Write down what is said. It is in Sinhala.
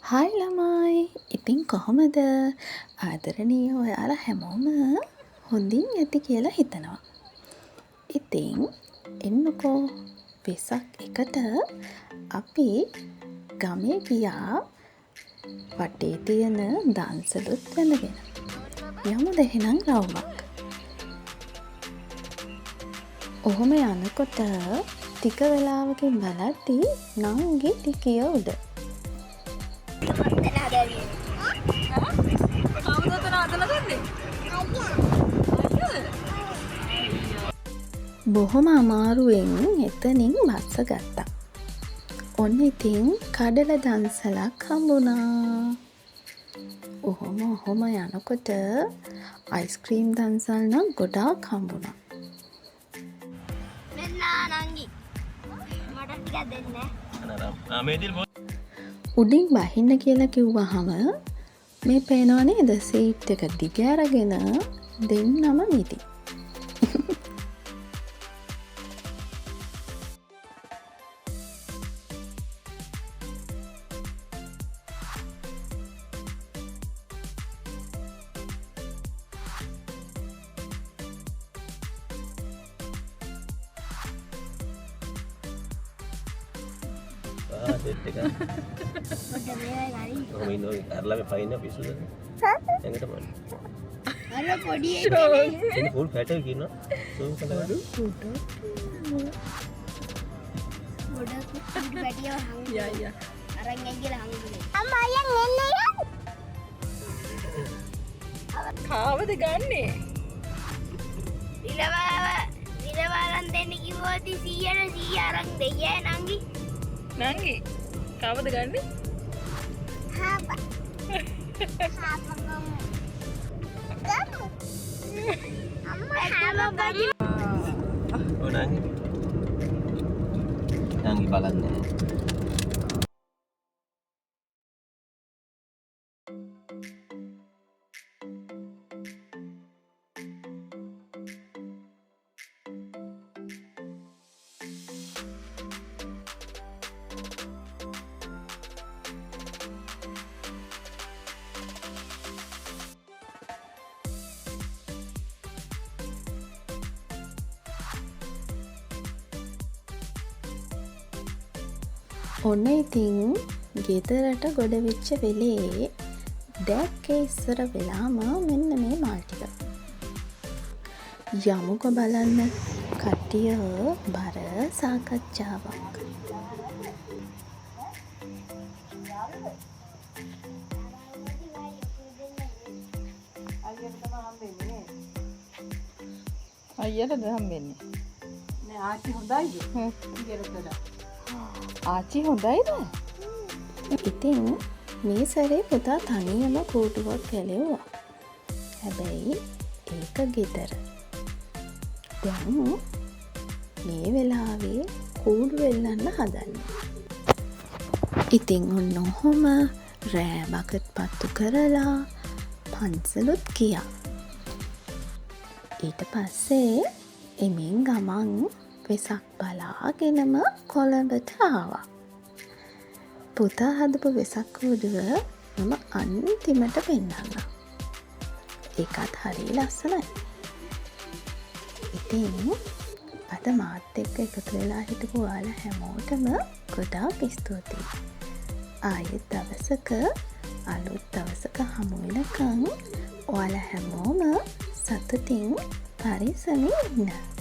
හායි ළමයි. ඉතින් කොහොමද? ආදරණීය ඔයාලා හැමෝම හොඳින් ඇති කියලා හිතනවා. ඉතින් එන්නකෝ වෙසක් එකට අපි ගමේ ගියා වටේ තියෙන දන්සලුත් වැඳගෙන. යමුද එහෙනම් රවුමක්. ඔහොම යනකොට ටික වෙලාවකින් බලද්දි නංගි ටිකිය උඩ. බොහොම අමාරුවෙන් එතනින් බස්ස ගත්තා. ඔන්න ඉතින් කඩල දන්සලක් හම්බුණා. ඔහොම යනකොට අයිස්ක්‍රීම් දන්සල් නම් ගොඩාක් හම්බුණා. උඩින් බහින්න කියලා කිව්වහම මේ පේනව නේද සීට් එක දිග අරගෙන දෙන්නම මිදි. set එක. ඔහොම ඉන්නෝ අරලා පයින්න පිස්සුද? එංගට බලන්න. අර පොඩි එකනේ. ඉතින් ෆුල් ෆැට් එක කියනවා. සෝම් කළා. ගොඩක් පැටියව හංගු. යා. අරන් ඇගිලා හංගුනේ. අම්මා අයන් එන්නේ. කාවද ගන්නෙ? ඉලවරන් දෙන්න කිව්වොත් 100 අරන් දෙයි නංගි. නංගි කාවද ගන්නෙ? හාපා. හාපා ගමු. අම්මා හාපා ගමු. ඔය නංගි. නංගි බලන්නේ. ඔන්න ඉතින් ගෙදරට ගොඩ වෙච්ච වෙලේ ඩැක්කේ ඉස්සර වෙලාම මෙන්න මේ මල් ටික. යමුකෝ බලන්න කට්ටිය බර සාකච්ඡාවක්. අයියටද හම්බෙන්නේ? නෑ ආච්චි හොඳයිද? ඉගෙනතට. ආච්චි හොඳයිද? ඉතින් මේ සැරේ පුතා තනියම කූටුවක් කැලෙව්වා. හැබැයි ඒක ගෙදර. දැන් මේ වෙලාවේ කූඩු වෙල්ලන්න හදන්නේ. ඉතින් ඔන්න ඔහොම රෑ බකට් පත්තු කරලා පන්සලුත් ගියා. ඊට පස්සේ එමින් ගමන් වෙසක් බලාගෙනම කොළඹට ආවා. පුතා හදපු වෙසක් කූඩුව මම අන්තිමට පෙන්නන්නම්. ඒකත් හරි ලස්සනයි. ඉතින් අද මාත් එක්ක එකතු වෙලා හිටපු ඔයාලා හැමෝටම ගොඩාක් ස්තුතියි. ආයෙත් දවසක අලුත් දවසක හමු වෙනකන් ඔයාලා හැමෝම සතුටින් පරිස්සමින් ඉන්න.